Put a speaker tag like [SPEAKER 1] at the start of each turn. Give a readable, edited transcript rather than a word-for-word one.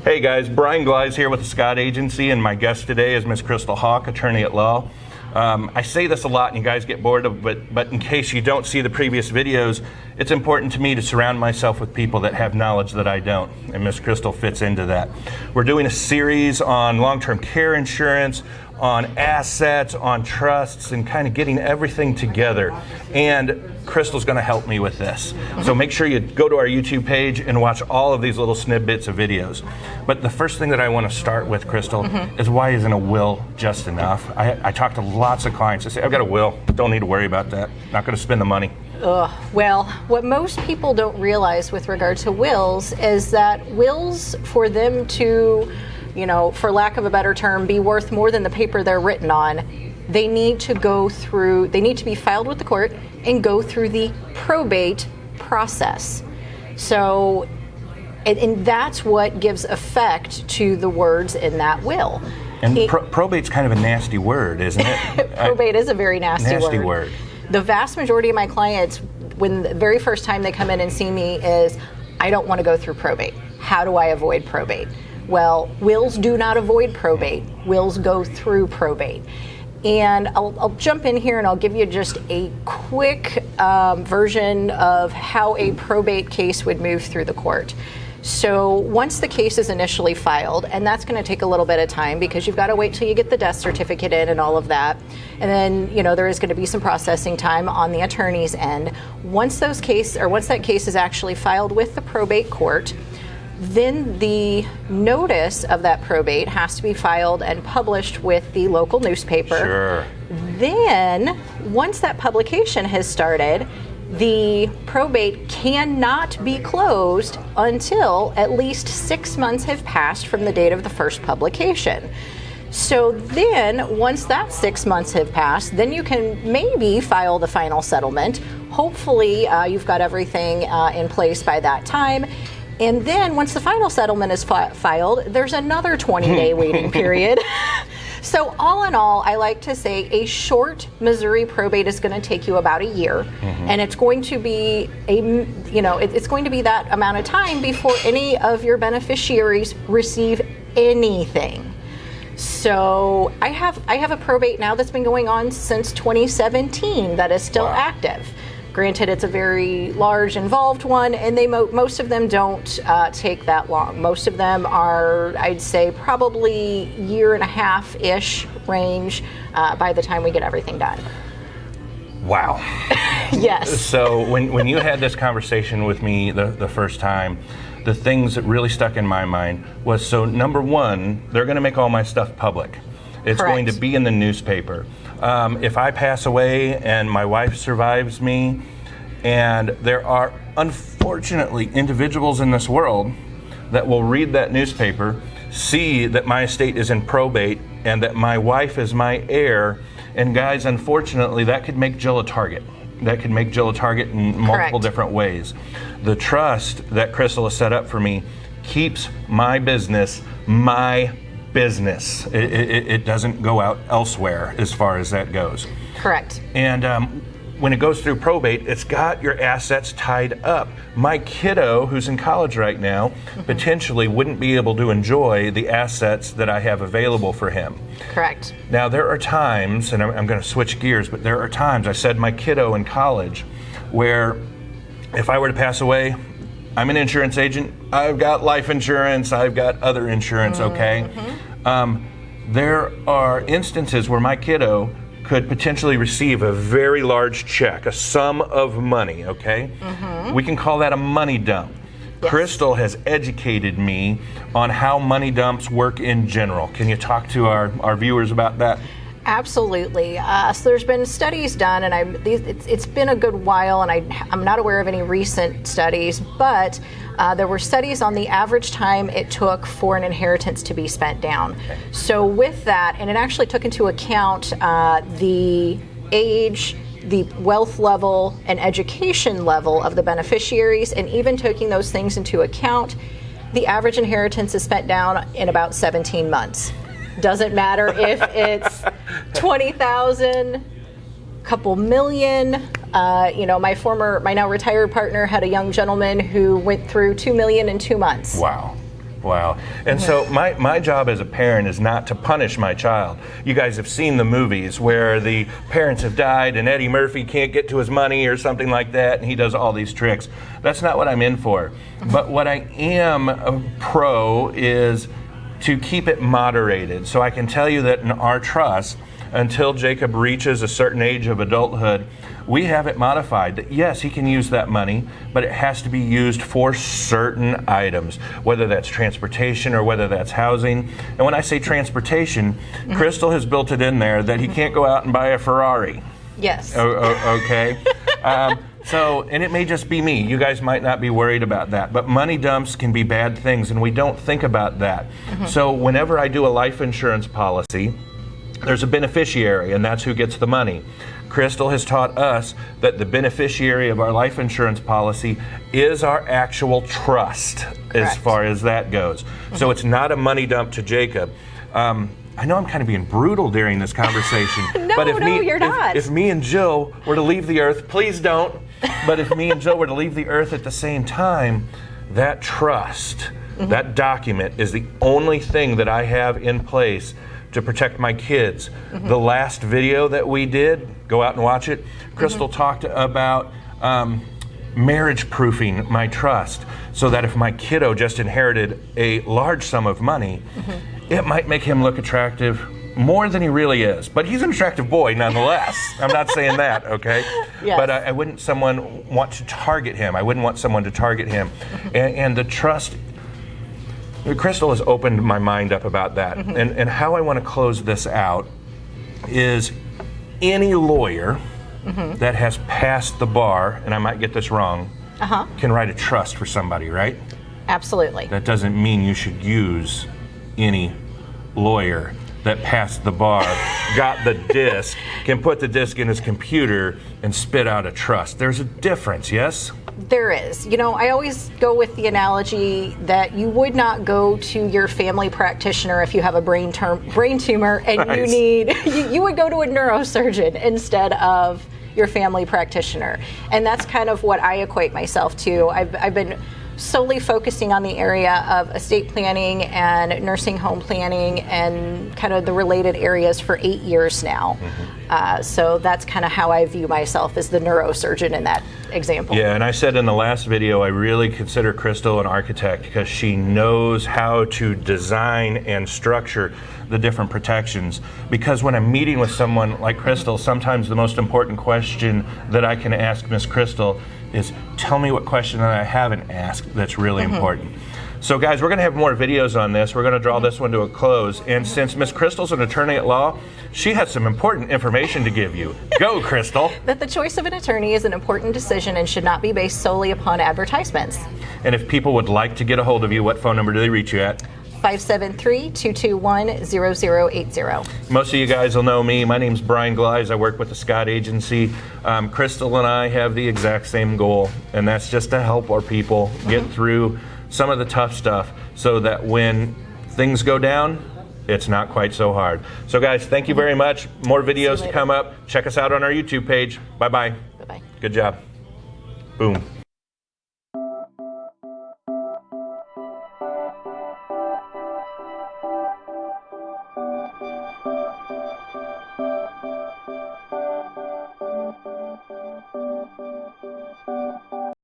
[SPEAKER 1] Hey guys, Brian Gleis here with the Scott Agency, and my guest today is Ms. Crystal Hawk, attorney at law. I say this a lot and you guys get bored of it, but in case you don't see the previous videos, it's important to me to surround myself with people that have knowledge that I don't, and Ms. Crystal fits into that. We're doing a series on long-term care insurance, on assets, on trusts, and kind of getting everything together. And Crystal's going to help me with this. So make sure you go to our YouTube page and watch all of these little snippets of videos. But the first thing that I want to start with, Crystal, is why isn't a will just enough? I talk to lots of clients that say, I've got a will, don't need to worry about that, not going to spend the money.
[SPEAKER 2] Well, what most people don't realize with regard to wills is that wills, for them to, for lack of a better term, be worth more than the paper they're written on, they need to be filed with the court and go through the probate process. So, and that's what gives effect to the words in that will.
[SPEAKER 1] And probate's kind of a nasty word, isn't it?
[SPEAKER 2] Probate is a very nasty
[SPEAKER 1] word.
[SPEAKER 2] The vast majority of my clients, when the very first time they come in and see me, is, I don't want to go through probate. How do I avoid probate? Well, wills do not avoid probate. Wills go through probate. And I'll jump in here and I'll give you just a quick version of how a probate case would move through the court. So once the case is initially filed, and that's going to take a little bit of time because you've got to wait till you get the death certificate in and all of that. And then, there is going to be some processing time on the attorney's end. Once that case is actually filed with the probate court, then the notice of that probate has to be filed and published with the local newspaper.
[SPEAKER 1] Sure.
[SPEAKER 2] Then, once that publication has started, the probate cannot be closed until at least 6 months have passed from the date of the first publication. So then, once that 6 months have passed, then you can maybe file the final settlement. Hopefully, you've got everything in place by that time. And then once the final settlement is filed, there's another 20-day waiting period. So all in all, I like to say a short Missouri probate is going to take you about a year, and it's going to be it's going to be that amount of time before any of your beneficiaries receive anything. So I have a probate now that's been going on since 2017 that is still active. Granted, it's a very large, involved one, and most of them don't take that long. Most of them are, I'd say, probably year and a half-ish range by the time we get everything done.
[SPEAKER 1] Wow.
[SPEAKER 2] Yes.
[SPEAKER 1] So when you had this conversation with me the first time, the things that really stuck in my mind was, so number one, they're going to make all my stuff public. It's
[SPEAKER 2] Correct.
[SPEAKER 1] Going to be in the newspaper. If I pass away and my wife survives me, and there are unfortunately individuals in this world that will read that newspaper, see that my estate is in probate and that my wife is my heir, and guys, unfortunately, that could make Jill a target. That could make Jill a target in multiple different ways. The trust that Crystal has set up for me keeps my business my business. It doesn't go out elsewhere as far as that goes.
[SPEAKER 2] Correct.
[SPEAKER 1] And when it goes through probate, it's got your assets tied up. My kiddo, who's in college right now, potentially wouldn't be able to enjoy the assets that I have available for him.
[SPEAKER 2] Correct.
[SPEAKER 1] Now, there are times, and I'm going to switch gears, but there are times, I said my kiddo in college, where if I were to pass away, I'm an insurance agent. I've got life insurance. I've got other insurance, okay? There are instances where my kiddo could potentially receive a very large check, a sum of money, okay? We can call that a money dump. Yes. Crystal has educated me on how money dumps work in general. Can you talk to our viewers about that?
[SPEAKER 2] Absolutely. So there's been studies done, and it's been a good while, and I'm not aware of any recent studies, but there were studies on the average time it took for an inheritance to be spent down. Okay. So with that, and it actually took into account the age, the wealth level, and education level of the beneficiaries, and even taking those things into account, the average inheritance is spent down in about 17 months. Doesn't matter if it's 20,000, couple million. My now retired partner had a young gentleman who went through 2 million in 2 months.
[SPEAKER 1] Wow. Wow. And so my job as a parent is not to punish my child. You guys have seen the movies where the parents have died and Eddie Murphy can't get to his money or something like that, and he does all these tricks. That's not what I'm in for. But what I am pro is to keep it moderated. So I can tell you that in our trust, until Jacob reaches a certain age of adulthood, we have it modified that yes, he can use that money, but it has to be used for certain items, whether that's transportation or whether that's housing. And when I say transportation, Crystal has built it in there that he can't go out and buy a Ferrari.
[SPEAKER 2] Yes.
[SPEAKER 1] Okay. So, and it may just be me. You guys might not be worried about that. But money dumps can be bad things, and we don't think about that. So whenever I do a life insurance policy, there's a beneficiary, and that's who gets the money. Crystal has taught us that the beneficiary of our life insurance policy is our actual trust, as far as that goes. So it's not a money dump to Jacob. I know I'm kind of being brutal during this conversation.
[SPEAKER 2] No, you're not.
[SPEAKER 1] If me and Jill were to leave the earth, please don't, but if me and Jill were to leave the earth at the same time, that trust, that document is the only thing that I have in place to protect my kids. The last video that we did, go out and watch it, Crystal talked about marriage proofing my trust so that if my kiddo just inherited a large sum of money, it might make him look attractive more than he really is. But he's an attractive boy nonetheless. I'm not saying that, okay?
[SPEAKER 2] Yes.
[SPEAKER 1] But I wouldn't someone want to target him. I wouldn't want someone to target him. And the trust, Crystal has opened my mind up about that. And how I want to close this out is any lawyer that has passed the bar, and I might get this wrong, can write a trust for somebody, right?
[SPEAKER 2] Absolutely.
[SPEAKER 1] That doesn't mean you should use any lawyer that passed the bar, got the disc, can put the disc in his computer and spit out a trust. There's a difference, yes?
[SPEAKER 2] There is. You know, I always go with the analogy that you would not go to your family practitioner if you have a brain tumor and
[SPEAKER 1] Nice.
[SPEAKER 2] you need, you would go to a neurosurgeon instead of your family practitioner. And that's kind of what I equate myself to. I've been solely focusing on the area of estate planning and nursing home planning and kind of the related areas for 8 years now. So that's kind of how I view myself as the neurosurgeon in that example.
[SPEAKER 1] Yeah, and I said in the last video, I really consider Crystal an architect because she knows how to design and structure the different protections. Because when I'm meeting with someone like Crystal, sometimes the most important question that I can ask Miss Crystal is, tell me what question that I haven't asked that's really important. So guys, we're going to have more videos on this. We're going to draw this one to a close. And since Miss Crystal's an attorney at law, she has some important information to give you. Go, Crystal.
[SPEAKER 2] That the choice of an attorney is an important decision and should not be based solely upon advertisements.
[SPEAKER 1] And if people would like to get a hold of you, what phone number do they reach you at?
[SPEAKER 2] 573-221-0080.
[SPEAKER 1] Most of you guys will know me. My name's Brian Gleis. I work with the Scott Agency. Crystal and I have the exact same goal, and that's just to help our people get through some of the tough stuff so that when things go down, it's not quite so hard. So guys, thank you very much. More videos to come up. Check us out on our YouTube page. Bye-bye.
[SPEAKER 2] Bye-bye.
[SPEAKER 1] Good job. Boom.